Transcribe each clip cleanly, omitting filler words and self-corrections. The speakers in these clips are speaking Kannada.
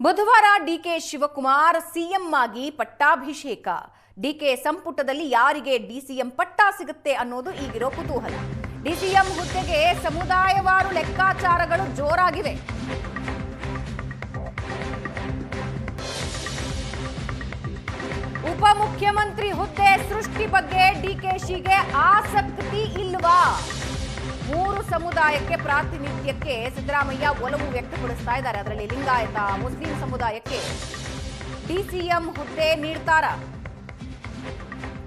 ಬುಧವಾರ ಡಿಕೆ ಶಿವಕುಮಾರ್ ಸಿಎಂ ಆಗಿ ಪಟ್ಟಾಭಿಷೇಕ. ಡಿಕೆ ಸಂಪುಟದಲ್ಲಿ ಯಾರಿಗೆ ಡಿಸಿಎಂ ಪಟ್ಟ ಸಿಗುತ್ತೆ ಅನ್ನೋದು ಈಗಿರೋ ಕುತೂಹಲ. ಡಿಸಿಎಂ ಹುದ್ದೆಗೆ ಸಮುದಾಯವಾರು ಲೆಕ್ಕಾಚಾರಗಳು ಜೋರಾಗಿವೆ. ಉಪಮುಖ್ಯಮಂತ್ರಿ ಹುದ್ದೆ ಸೃಷ್ಟಿ ಬಗ್ಗೆ ಡಿಕೆಶಿಗೆ ಆಸಕ್ತಿ ಇಲ್ವಾ? 3 ಸಮುದಾಯಕ್ಕೆ ಪ್ರಾತಿನಿಧ್ಯಕ್ಕೆ ಸಿದ್ದರಾಮಯ್ಯ ಒಲವು ವ್ಯಕ್ತಪಡಿಸ್ತಾ ಇದ್ದಾರೆ. ಅದರಲ್ಲಿ ಲಿಂಗಾಯತ, ಮುಸ್ಲಿಂ ಸಮುದಾಯಕ್ಕೆ ಡಿಸಿಎಂ ಹುದ್ದೆ ನೀಡ್ತಾರ?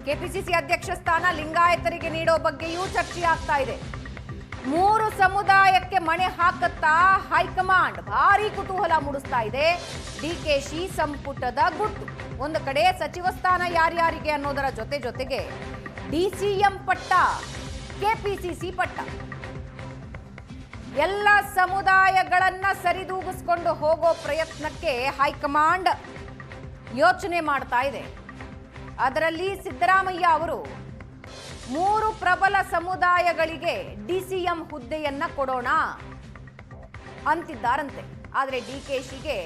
ಕೆಪಿಸಿಸಿ ಅಧ್ಯಕ್ಷ ಸ್ಥಾನ ಲಿಂಗಾಯತರಿಗೆ ನೀಡೋ ಬಗ್ಗೆಯೂ ಚರ್ಚೆ ಆಗ್ತಾ ಇದೆ. 3 ಸಮುದಾಯಕ್ಕೆ ಮಣೆ ಹಾಕತ್ತಾ ಹೈಕಮಾಂಡ್? ಭಾರಿ ಕುತೂಹಲ ಮೂಡಿಸ್ತಾ ಇದೆ ಡಿಕೆಶಿ ಸಂಪುಟದ ಗುಟ್ಟು. ಒಂದು ಕಡೆ ಸಚಿವ ಸ್ಥಾನ ಯಾರ್ಯಾರಿಗೆ ಅನ್ನೋದರ ಜೊತೆಗೆ ಡಿಸಿಎಂ ಪಟ್ಟ, ಕೆಪಿಸಿಸಿ ಪಟ್ಟ, ಎಲ್ಲ ಸಮುದಾಯಗಳನ್ನ ಸರಿದೂಗಿಸಿಕೊಂಡು ಹೋಗೋ ಪ್ರಯತ್ನಕ್ಕೆ ಹೈಕಮಾಂಡ್ ಯೋಚನೆ ಮಾಡ್ತಾ ಇದೆ. ಅದರಲ್ಲಿ ಸಿದ್ದರಾಮಯ್ಯ ಅವರು 3 ಪ್ರಬಲ ಸಮುದಾಯಗಳಿಗೆ ಡಿಸಿಎಂ ಹುದ್ದೆಯನ್ನ ಕೊಡೋಣ ಅಂತಿದ್ದಾರಂತೆ. ಆದರೆ ಡಿಕೆಶಿಗೆ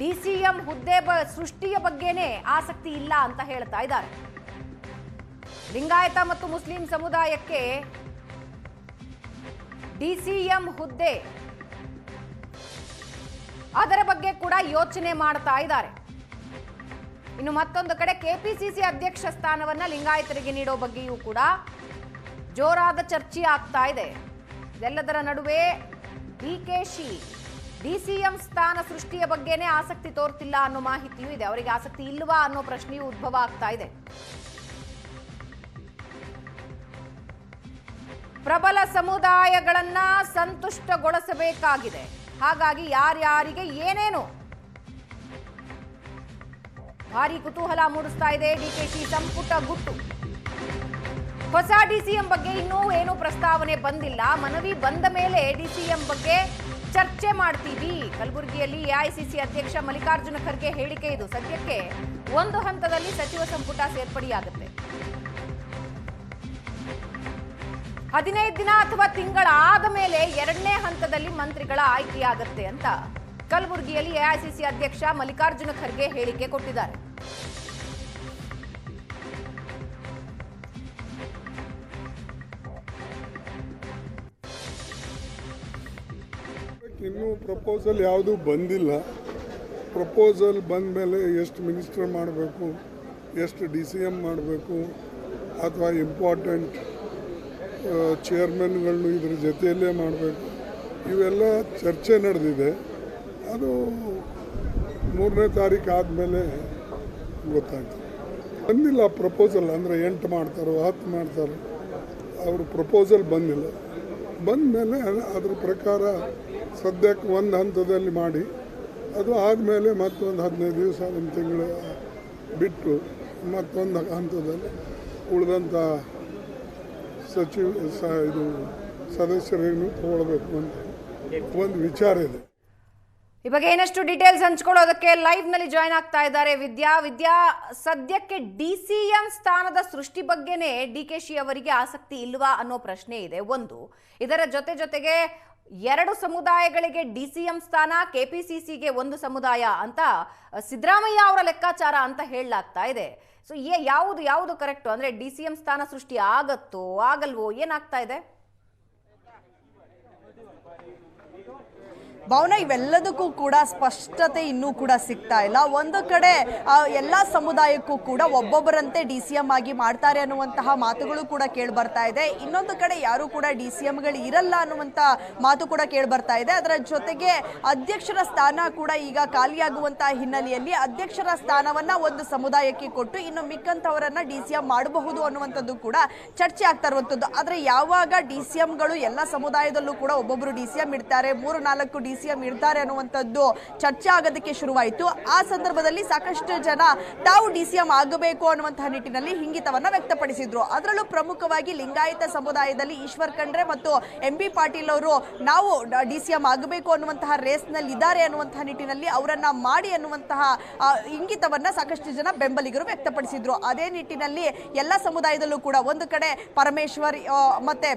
ಡಿಸಿಎಂ ಹುದ್ದೆ ಸೃಷ್ಟಿಯ ಬಗ್ಗೆನೇ ಆಸಕ್ತಿ ಇಲ್ಲ ಅಂತ ಹೇಳ್ತಾ ಇದ್ದಾರೆ. ಲಿಂಗಾಯತ ಮತ್ತು ಮುಸ್ಲಿಂ ಸಮುದಾಯಕ್ಕೆ ಡಿಸಿಎಂ ಹುದ್ದೆ, ಅದರ ಬಗ್ಗೆ ಕೂಡ ಯೋಚನೆ ಮಾಡ್ತಾ ಇದ್ದಾರೆ. ಇನ್ನು ಮತ್ತೊಂದು ಕಡೆ ಕೆಪಿಸಿಸಿ ಅಧ್ಯಕ್ಷ ಸ್ಥಾನವನ್ನ ಲಿಂಗಾಯತರಿಗೆ ನೀಡೋ ಬಗ್ಗೆಯೂ ಕೂಡ ಜೋರಾದ ಚರ್ಚೆ ಆಗ್ತಾ ಇದೆ. ಇದೆಲ್ಲದರ ನಡುವೆ ಡಿಕೆಶಿ ಡಿಸಿಎಂ ಸ್ಥಾನ ಸೃಷ್ಟಿಯ ಬಗ್ಗೆನೇ ಆಸಕ್ತಿ ತೋರ್ತಿಲ್ಲ ಅನ್ನೋ ಮಾಹಿತಿಯೂ ಇದೆ. ಅವರಿಗೆ ಆಸಕ್ತಿ ಇಲ್ವಾ ಅನ್ನೋ ಪ್ರಶ್ನೆಯೂ ಉದ್ಭವ ಆಗ್ತಾ ಇದೆ. ಪ್ರಬಲ ಸಮುದಾಯಗಳನ್ನ ಸಂತುಷ್ಟಗೊಳಿಸಬೇಕಾಗಿದೆ. ಹಾಗಾಗಿ ಯಾರ್ಯಾರಿಗೆ ಏನೇನು ಭಾರಿ ಕುತೂಹಲ ಮೂಡಿಸ್ತಾ ಇದೆ ಡಿಕೆಶಿ ಸಂಪುಟ ಗುಟ್ಟು. ಹೊಸ ಡಿಸಿಎಂ ಬಗ್ಗೆ ಇನ್ನೂ ಏನು ಪ್ರಸ್ತಾವನೆ ಬಂದಿಲ್ಲ. ಮನವಿ ಬಂದ ಮೇಲೆ ಡಿಸಿಎಂ ಬಗ್ಗೆ ಚರ್ಚೆ ಮಾಡ್ತೀವಿ. ಕಲಬುರಗಿಯಲ್ಲಿ ಎಐಸಿಸಿ ಅಧ್ಯಕ್ಷ ಮಲ್ಲಿಕಾರ್ಜುನ ಖರ್ಗೆ ಹೇಳಿಕೆ ಇದು. ಸದ್ಯಕ್ಕೆ ಒಂದು ಹಂತದಲ್ಲಿ ಸಚಿವ ಸಂಪುಟ ಸೇರ್ಪಡೆಯಾಗುತ್ತೆ. 15 ದಿನ ಅಥವಾ ತಿಂಗಳಾದ ಮೇಲೆ 2ನೇ ಹಂತದಲ್ಲಿ ಮಂತ್ರಿಗಳ ಆಯ್ಕೆಯಾಗುತ್ತೆ ಅಂತ ಕಲಬುರಗಿಯಲ್ಲಿ ಎಐಸಿಸಿ ಅಧ್ಯಕ್ಷ ಮಲ್ಲಿಕಾರ್ಜುನ ಖರ್ಗೆ ಹೇಳಿಕೆ ಕೊಟ್ಟಿದ್ದಾರೆ. ಇನ್ನೂ ಪ್ರಪೋಸಲ್ ಯಾವುದೂ ಬಂದಿಲ್ಲ. ಪ್ರಪೋಸಲ್ ಬಂದ ಮೇಲೆ ಎಷ್ಟು ಮಿನಿಸ್ಟರ್ ಮಾಡಬೇಕು, ಎಷ್ಟು ಡಿಸಿಎಂ ಮಾಡಬೇಕು, ಅಥವಾ ಇಂಪಾರ್ಟೆಂಟ್ ಚೇರ್ಮನ್ಗಳನ್ನು ಇದ್ರ ಜೊತೆಯಲ್ಲೇ ಮಾಡಬೇಕು, ಇವೆಲ್ಲ ಚರ್ಚೆ ನಡೆದಿದೆ. ಅದು 3ನೇ ತಾರೀಕು ಆದಮೇಲೆ ಗೊತ್ತಾಗ್ತದೆ. ಬಂದಿಲ್ಲ ಪ್ರಪೋಸಲ್, ಅಂದರೆ 8 ಮಾಡ್ತಾರೋ 10 ಮಾಡ್ತಾರೋ, ಅವರು ಪ್ರಪೋಸಲ್ ಬಂದಿಲ್ಲ. ಬಂದ ಮೇಲೆ ಅದ್ರ ಪ್ರಕಾರ ಸದ್ಯಕ್ಕೆ ಒಂದು ಹಂತದಲ್ಲಿ ಮಾಡಿ, ಅದು ಆದಮೇಲೆ ಮತ್ತೊಂದು 15 ದಿವಸ, 1 ತಿಂಗಳು ಬಿಟ್ಟು ಮತ್ತೊಂದು ಹಂತದಲ್ಲಿ ಉಳಿದಂಥ ಇದು ಸದಸ್ಯರೇನು ತಗೊಳ್ಬೇಕು ಅಂತ ಒಂದು ವಿಚಾರ ಇದೆ. ಈ ಬಗ್ಗೆ ಏನಷ್ಟು ಡೀಟೇಲ್ಸ್ ಹಂಚ್ಕೊಳ್ಳೋದಕ್ಕೆ ಲೈವ್ ನಲ್ಲಿ ಜಾಯ್ನ್ ಆಗ್ತಾ ಇದ್ದಾರೆ ವಿದ್ಯಾ. ಸದ್ಯಕ್ಕೆ ಡಿಸಿಎಂ ಸ್ಥಾನದ ಸೃಷ್ಟಿ ಬಗ್ಗೆನೇ ಡಿಕೆಶಿ ಅವರಿಗೆ ಆಸಕ್ತಿ ಇಲ್ವಾ ಅನ್ನೋ ಪ್ರಶ್ನೆ ಇದೆ ಒಂದು. ಇದರ ಜೊತೆಗೆ 2 ಸಮುದಾಯಗಳಿಗೆ ಡಿಸಿಎಂ ಸ್ಥಾನ, ಕೆಪಿಸಿಸಿಗೆ 1 ಸಮುದಾಯ ಅಂತ ಸಿದ್ದರಾಮಯ್ಯ ಅವರ ಲೆಕ್ಕಾಚಾರ ಅಂತ ಹೇಳಲಾಗ್ತಾ ಇದೆ. ಸೊ ಯಾವುದು ಕರೆಕ್ಟು? ಅಂದ್ರೆ ಡಿಸಿಎಂ ಸ್ಥಾನ ಸೃಷ್ಟಿ ಆಗತ್ತೋ ಆಗಲ್ವೋ, ಏನಾಗ್ತಾ ಇದೆ? ಭಾವನ, ಇವೆಲ್ಲದಕ್ಕೂ ಕೂಡ ಸ್ಪಷ್ಟತೆ ಇನ್ನೂ ಕೂಡ ಸಿಗ್ತಾ ಇಲ್ಲ. ಒಂದು ಕಡೆ ಎಲ್ಲ ಸಮುದಾಯಕ್ಕೂ ಕೂಡ ಒಬ್ಬೊಬ್ಬರಂತೆ ಡಿಸಿಎಂ ಆಗಿ ಮಾಡ್ತಾರೆ ಅನ್ನುವಂತಹ ಮಾತುಗಳು ಕೂಡ ಕೇಳಿ ಬರ್ತಾ ಇದೆ. ಇನ್ನೊಂದು ಕಡೆ ಯಾರು ಕೂಡ ಡಿಸಿಎಂಗಳು ಇರಲ್ಲ ಅನ್ನುವಂಥ ಮಾತು ಕೂಡ ಕೇಳಿ ಬರ್ತಾ ಇದೆ. ಅದರ ಜೊತೆಗೆ ಅಧ್ಯಕ್ಷರ ಸ್ಥಾನ ಕೂಡ ಈಗ ಖಾಲಿಯಾಗುವಂತಹ ಹಿನ್ನೆಲೆಯಲ್ಲಿ ಅಧ್ಯಕ್ಷರ ಸ್ಥಾನವನ್ನ ಒಂದು ಸಮುದಾಯಕ್ಕೆ ಕೊಟ್ಟು ಇನ್ನು ಮಿಕ್ಕಂತವರನ್ನ ಡಿಸಿಎಂ ಮಾಡಬಹುದು ಅನ್ನುವಂಥದ್ದು ಕೂಡ ಚರ್ಚೆ ಆಗ್ತಾ ಇರುವಂಥದ್ದು. ಆದ್ರೆ ಯಾವಾಗ ಡಿಸಿಎಂಗಳು ಎಲ್ಲ ಸಮುದಾಯದಲ್ಲೂ ಕೂಡ ಒಬ್ಬೊಬ್ಬರು ಡಿಸಿಎಂ ಇಡ್ತಾರೆ, 3-4 ಡಿಸಿಎಂ ಇರ್ತಾರೆ ಅನ್ನುವಂಥದ್ದು ಚರ್ಚೆ ಆಗೋದಕ್ಕೆ ಶುರುವಾಯಿತು. ಆ ಸಂದರ್ಭದಲ್ಲಿ ಸಾಕಷ್ಟು ಜನ ತಾವು ಡಿಸಿಎಂ ಆಗಬೇಕು ಅನ್ನುವಂತಹ ನಿಟ್ಟಿನಲ್ಲಿ ಹಿಂಗಿತವನ್ನ ವ್ಯಕ್ತಪಡಿಸಿದ್ರು. ಅದರಲ್ಲೂ ಪ್ರಮುಖವಾಗಿ ಲಿಂಗಾಯತ ಸಮುದಾಯದಲ್ಲಿ ಈಶ್ವರ್ ಖಂಡ್ರೆ ಮತ್ತು MB ಪಾಟೀಲ್ ಅವರು ನಾವು ಡಿಸಿಎಂ ಆಗಬೇಕು ಅನ್ನುವಂತಹ ರೇಸ್ ನಲ್ಲಿ ಇದ್ದಾರೆ ಅನ್ನುವಂತಹ ನಿಟ್ಟಿನಲ್ಲಿ ಅವರನ್ನ ಮಾಡಿ ಅನ್ನುವಂತಹ ಇಂಗಿತವನ್ನ ಸಾಕಷ್ಟು ಜನ ಬೆಂಬಲಿಗರು ವ್ಯಕ್ತಪಡಿಸಿದ್ರು. ಅದೇ ನಿಟ್ಟಿನಲ್ಲಿ ಎಲ್ಲ ಸಮುದಾಯದಲ್ಲೂ ಕೂಡ ಒಂದು ಕಡೆ ಪರಮೇಶ್ವರ್ ಮತ್ತೆ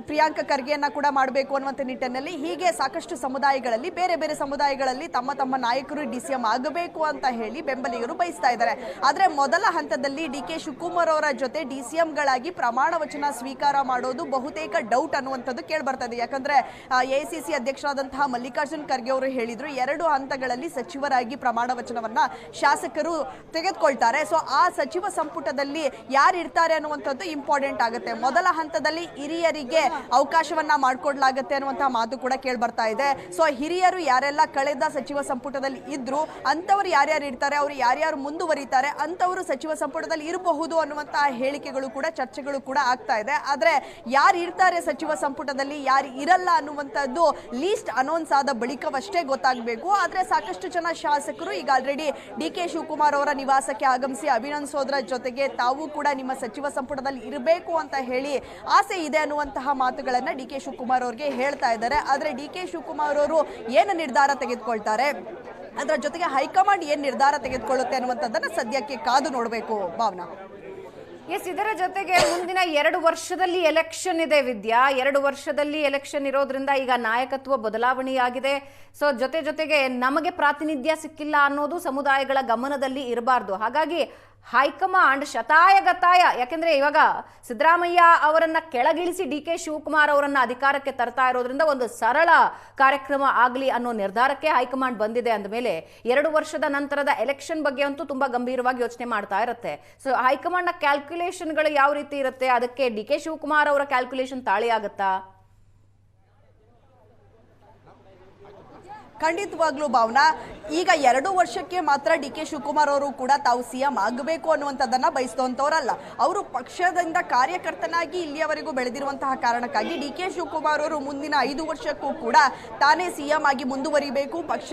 ಪ್ರಿಯಾಂಕ ಖರ್ಗೆಯನ್ನ ಕೂಡ ಮಾಡಬೇಕು ಅನ್ನುವಂಥ ನಿಟ್ಟಿನಲ್ಲಿ ಹೀಗೆ ಸಾಕಷ್ಟು ಸಮುದಾಯ ಸಮುದಾಯಗಳಲ್ಲಿ ಬೇರೆ ಬೇರೆ ಸಮುದಾಯಗಳಲ್ಲಿ ತಮ್ಮ ತಮ್ಮ ನಾಯಕರು DCM ಆಗಬೇಕು ಅಂತ ಹೇಳಿ ಬೆಂಬಲಿಗರು ಬಯಸ್ತಾ ಇದ್ದಾರೆ. ಆದ್ರೆ ಮೊದಲ ಹಂತದಲ್ಲಿ DK ಶಿವಕುಮಾರ್ ಅವರ ಜೊತೆ DCMಗಳಾಗಿ ಪ್ರಮಾಣ ವಚನ ಸ್ವೀಕಾರ ಮಾಡೋದು ಬಹುತೇಕ ಡೌಟ್ ಅನ್ನುವಂಥದ್ದು ಕೇಳಿ ಬರ್ತಾ ಇದೆ. ಯಾಕಂದ್ರೆ AICC ಅಧ್ಯಕ್ಷರಾದಂತಹ ಮಲ್ಲಿಕಾರ್ಜುನ್ ಖರ್ಗೆ ಅವರು ಹೇಳಿದ್ರು 2 ಹಂತಗಳಲ್ಲಿ ಸಚಿವರಾಗಿ ಪ್ರಮಾಣ ವಚನವನ್ನ ಶಾಸಕರು ತೆಗೆದುಕೊಳ್ತಾರೆ. ಸೊ ಆ ಸಚಿವ ಸಂಪುಟದಲ್ಲಿ ಯಾರು ಇರ್ತಾರೆ ಅನ್ನುವಂಥದ್ದು ಇಂಪಾರ್ಟೆಂಟ್ ಆಗುತ್ತೆ. ಮೊದಲ ಹಂತದಲ್ಲಿ ಹಿರಿಯರಿಗೆ ಅವಕಾಶವನ್ನ ಮಾಡಿಕೊಡ್ಲಾಗುತ್ತೆ ಅನ್ನುವಂತಹ ಮಾತು ಕೂಡ ಕೇಳಿ ಬರ್ತಾ ಇದೆ. ಸೊ ಹಿರಿಯರು ಯಾರೆಲ್ಲ ಕಳೆದ ಸಚಿವ ಸಂಪುಟದಲ್ಲಿ ಇದ್ರು ಅಂತವ್ರು ಯಾರ್ಯಾರು ಇರ್ತಾರೆ, ಅವ್ರು ಯಾರ್ಯಾರು ಮುಂದುವರಿತಾರೆ ಅಂತವರು ಸಚಿವ ಸಂಪುಟದಲ್ಲಿ ಇರಬಹುದು ಅನ್ನುವಂತಹ ಹೇಳಿಕೆಗಳು ಕೂಡ ಚರ್ಚೆಗಳು ಕೂಡ ಆಗ್ತಾ ಇದೆ. ಆದ್ರೆ ಯಾರು ಇರ್ತಾರೆ ಸಚಿವ ಸಂಪುಟದಲ್ಲಿ ಯಾರು ಇರಲ್ಲ ಅನ್ನುವಂಥದ್ದು ಲೀಸ್ಟ್ ಅನೌನ್ಸ್ ಆದ ಬಳಿಕವಷ್ಟೇ ಗೊತ್ತಾಗಬೇಕು. ಆದ್ರೆ ಸಾಕಷ್ಟು ಜನ ಶಾಸಕರು ಈಗ ಆಲ್ರೆಡಿ DK ಶಿವಕುಮಾರ್ ಅವರ ನಿವಾಸಕ್ಕೆ ಆಗಮಿಸಿ ಅಭಿನಂದಿಸೋದ್ರ ಜೊತೆಗೆ ತಾವು ಕೂಡ ನಿಮ್ಮ ಸಚಿವ ಸಂಪುಟದಲ್ಲಿ ಇರಬೇಕು ಅಂತ ಹೇಳಿ ಆಸೆ ಇದೆ ಅನ್ನುವಂತಹ ಮಾತುಗಳನ್ನ DK ಶಿವಕುಮಾರ್ ಅವ್ರಿಗೆ ಹೇಳ್ತಾ ಇದ್ದಾರೆ. ಆದ್ರೆ DK ಶಿವಕುಮಾರ್ ಅವರು ಏನು ನಿರ್ಧಾರ ತೆಗೆದುಕೊಳ್ತಾರೆ, ಅದರ ಜೊತೆಗೆ ಹೈಕಮಾಂಡ್ ಏನ್ ನಿರ್ಧಾರ ತೆಗೆದುಕೊಳ್ಳುತ್ತೆ ಅನ್ನುವಂಥದ್ದನ್ನ ಸದ್ಯಕ್ಕೆ ಕಾದು ನೋಡಬೇಕು ಭಾವನಾ. ಎಸ್, ಇದರ ಜೊತೆಗೆ ಮುಂದಿನ 2 ವರ್ಷದಲ್ಲಿ ಎಲೆಕ್ಷನ್ ಇದೆ ವಿದ್ಯಾ. 2 ವರ್ಷದಲ್ಲಿ ಎಲೆಕ್ಷನ್ ಇರೋದ್ರಿಂದ ಈಗ ನಾಯಕತ್ವ ಬದಲಾವಣೆಯಾಗಿದೆ. ಸೊ ಜೊತೆಗೆ ನಮಗೆ ಪ್ರಾತಿನಿಧ್ಯ ಸಿಕ್ಕಿಲ್ಲ ಅನ್ನೋದು ಸಮುದಾಯಗಳ ಗಮನದಲ್ಲಿ ಇರಬಾರ್ದು. ಹಾಗಾಗಿ ಹೈಕಮಾಂಡ್ ಶತಾಯಗತಾಯ, ಯಾಕೆಂದ್ರೆ ಇವಾಗ ಸಿದ್ದರಾಮಯ್ಯ ಅವರನ್ನ ಕೆಳಗಿಳಿಸಿ DK ಶಿವಕುಮಾರ್ ಅವರನ್ನ ಅಧಿಕಾರಕ್ಕೆ ತರ್ತಾ ಇರೋದ್ರಿಂದ ಒಂದು ಸರಳ ಕಾರ್ಯಕ್ರಮ ಆಗಲಿ ಅನ್ನೋ ನಿರ್ಧಾರಕ್ಕೆ ಹೈಕಮಾಂಡ್ ಬಂದಿದೆ. ಅಂದಮೇಲೆ 2 ವರ್ಷದ ನಂತರದ ಎಲೆಕ್ಷನ್ ಬಗ್ಗೆ ಅಂತೂ ತುಂಬಾ ಗಂಭೀರವಾಗಿ ಯೋಚನೆ ಮಾಡ್ತಾ ಇರುತ್ತೆ. ಸೊ ಹೈಕಮಾಂಡ್ನ ಕ್ಯಾಲ್ಕುಲೇಷನ್ಗಳು ಯಾವ ರೀತಿ ಇರುತ್ತೆ, ಅದಕ್ಕೆ DK ಶಿವಕುಮಾರ್ ಅವರ ಕ್ಯಾಲ್ಕುಲೇಷನ್ ತಾಳಿ ಆಗುತ್ತಾ? ಖಂಡಿತವಾಗ್ಲೂ ಭಾವನಾ, ಈಗ 2 ವರ್ಷಕ್ಕೆ ಮಾತ್ರ DK ಶಿವಕುಮಾರ್ ಅವರು ಕೂಡ ತಾವು CM ಆಗಬೇಕು ಅನ್ನುವಂಥದ್ದನ್ನ ಬಯಸುವಂತವರಲ್ಲ. ಅವರು ಪಕ್ಷದಿಂದ ಕಾರ್ಯಕರ್ತನಾಗಿ ಇಲ್ಲಿಯವರೆಗೂ ಬೆಳೆದಿರುವಂತಹ ಕಾರಣಕ್ಕಾಗಿ DK ಶಿವಕುಮಾರ್ ಅವರು ಮುಂದಿನ 5 ವರ್ಷಕ್ಕೂ ಕೂಡ ತಾನೇ CM ಆಗಿ ಮುಂದುವರಿಬೇಕು, ಪಕ್ಷ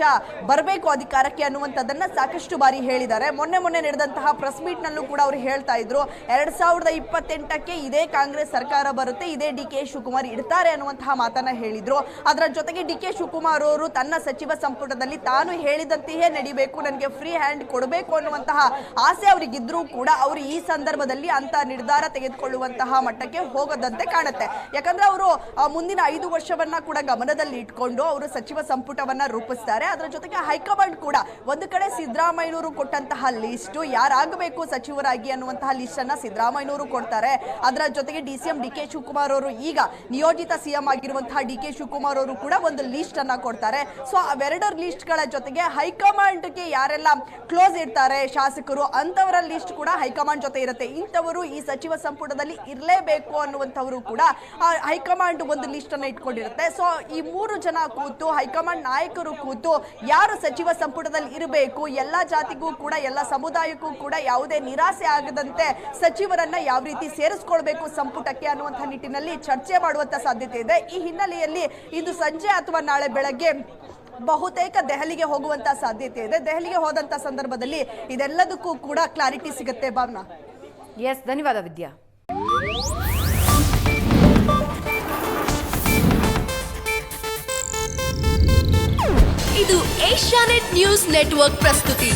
ಬರಬೇಕು ಅಧಿಕಾರಕ್ಕೆ ಅನ್ನುವಂಥದ್ದನ್ನ ಸಾಕಷ್ಟು ಬಾರಿ ಹೇಳಿದ್ದಾರೆ. ಮೊನ್ನೆ ನಡೆದಂತಹ ಪ್ರೆಸ್ ಮೀಟ್ ನಲ್ಲೂ ಕೂಡ ಅವರು ಹೇಳ್ತಾ ಇದ್ರು 2028ಕ್ಕೆ ಇದೇ ಕಾಂಗ್ರೆಸ್ ಸರ್ಕಾರ ಬರುತ್ತೆ, ಇದೇ DK ಶಿವಕುಮಾರ್ ಇಡ್ತಾರೆ ಅನ್ನುವಂತಹ ಮಾತನ್ನ ಹೇಳಿದ್ರು. ಅದರ ಜೊತೆಗೆ DK ಶಿವಕುಮಾರ್ ಅವರು ತನ್ನ ಸಚಿವ ಸಂಪುಟದಲ್ಲಿ ತಾನು ಹೇಳಿದಂತೆಯೇ ನಡಿಬೇಕು, ನನಗೆ ಫ್ರೀ ಹ್ಯಾಂಡ್ ಕೊಡಬೇಕು ಅನ್ನುವಂತಹ ಆಸೆ ಅವರಿಗಿದ್ರೂ ಕೂಡ ಅವರು ಈ ಸಂದರ್ಭದಲ್ಲಿ ಅಂತ ನಿರ್ಧಾರ ತೆಗೆದುಕೊಳ್ಳುವಂತಹ ಮಟ್ಟಕ್ಕೆ ಹೋಗದಂತೆ ಕಾಣುತ್ತೆ. ಯಾಕಂದ್ರೆ ಅವರು ಮುಂದಿನ 5 ವರ್ಷವನ್ನ ಕೂಡ ಗಮನದಲ್ಲಿ ಇಟ್ಕೊಂಡು ಅವರು ಸಚಿವ ಸಂಪುಟವನ್ನ ರೂಪಿಸ್ತಾರೆ. ಅದರ ಜೊತೆಗೆ ಹೈಕಮಾಂಡ್ ಕೂಡ ಒಂದು ಕಡೆ ಸಿದ್ದರಾಮಯ್ಯನವರು ಕೊಟ್ಟಂತಹ ಲಿಸ್ಟ್ ಯಾರಾಗಬೇಕು ಸಚಿವರಾಗಿ ಅನ್ನುವಂತಹ ಲಿಸ್ಟ್ ಅನ್ನ ಸಿದ್ದರಾಮಯ್ಯನವರು ಕೊಡ್ತಾರೆ. ಅದರ ಜೊತೆಗೆ DCM DK ಶಿವಕುಮಾರ್ ಅವರು ಈಗ ನಿಯೋಜಿತ CM ಆಗಿರುವಂತಹ DK ಶಿವಕುಮಾರ್ ಅವರು ಕೂಡ ಒಂದು ಲಿಸ್ಟ್ ಅನ್ನ ಕೊಡ್ತಾರೆ. ಸೊ ಅವೆರಡರ ಲಿಸ್ಟ್ ಗಳ ಜೊತೆಗೆ ಹೈಕಮಾಂಡ್ಗೆ ಯಾರೆಲ್ಲ ಕ್ಲೋಸ್ ಇರ್ತಾರೆ ಶಾಸಕರು ಅಂತವರ ಲಿಸ್ಟ್ ಕೂಡ ಹೈಕಮಾಂಡ್ ಜೊತೆ ಇರುತ್ತೆ. ಇಂಥವರು ಈ ಸಚಿವ ಸಂಪುಟದಲ್ಲಿ ಇರಲೇಬೇಕು ಅನ್ನುವಂಥವರು ಕೂಡ ಹೈಕಮಾಂಡ್ ಒಂದು ಲಿಸ್ಟ್ ಅನ್ನ ಇಟ್ಕೊಂಡಿರುತ್ತೆ. ಸೊ ಈ 3 ಜನ ಕೂತು ಹೈಕಮಾಂಡ್ ನಾಯಕರು ಕೂತು ಯಾರು ಸಚಿವ ಸಂಪುಟದಲ್ಲಿ ಇರಬೇಕು, ಎಲ್ಲಾ ಜಾತಿಗೂ ಕೂಡ ಎಲ್ಲ ಸಮುದಾಯಕ್ಕೂ ಕೂಡ ಯಾವುದೇ ನಿರಾಸೆ ಆಗದಂತೆ ಸಚಿವರನ್ನ ಯಾವ ರೀತಿ ಸೇರಿಸ್ಕೊಳ್ಬೇಕು ಸಂಪುಟಕ್ಕೆ ಅನ್ನುವಂಥ ನಿಟ್ಟಿನಲ್ಲಿ ಚರ್ಚೆ ಮಾಡುವಂತ ಸಾಧ್ಯತೆ ಇದೆ. ಈ ಹಿನ್ನೆಲೆಯಲ್ಲಿ ಇಂದು ಸಂಜೆ ಅಥವಾ ನಾಳೆ ಬೆಳಗ್ಗೆ ಬಹುತೇಕ ದೆಹಲಿಗೆ ಹೋಗುವಂತ ಸಾಧ್ಯತೆ ಇದೆ. ದೆಹಲಿಗೆ ಹೋದಂತ ಸಂದರ್ಭದಲ್ಲಿ ಇದೆಲ್ಲದಕ್ಕೂ ಕೂಡ ಕ್ಲಾರಿಟಿ ಸಿಗುತ್ತೆ ಭಾವನಾ. ಎಸ್, ಧನ್ಯವಾದ ವಿದ್ಯಾ. ಇದು ಏಷ್ಯಾನೆಟ್ ನ್ಯೂಸ್ ನೆಟ್ವರ್ಕ್ ಪ್ರಸ್ತುತಿ.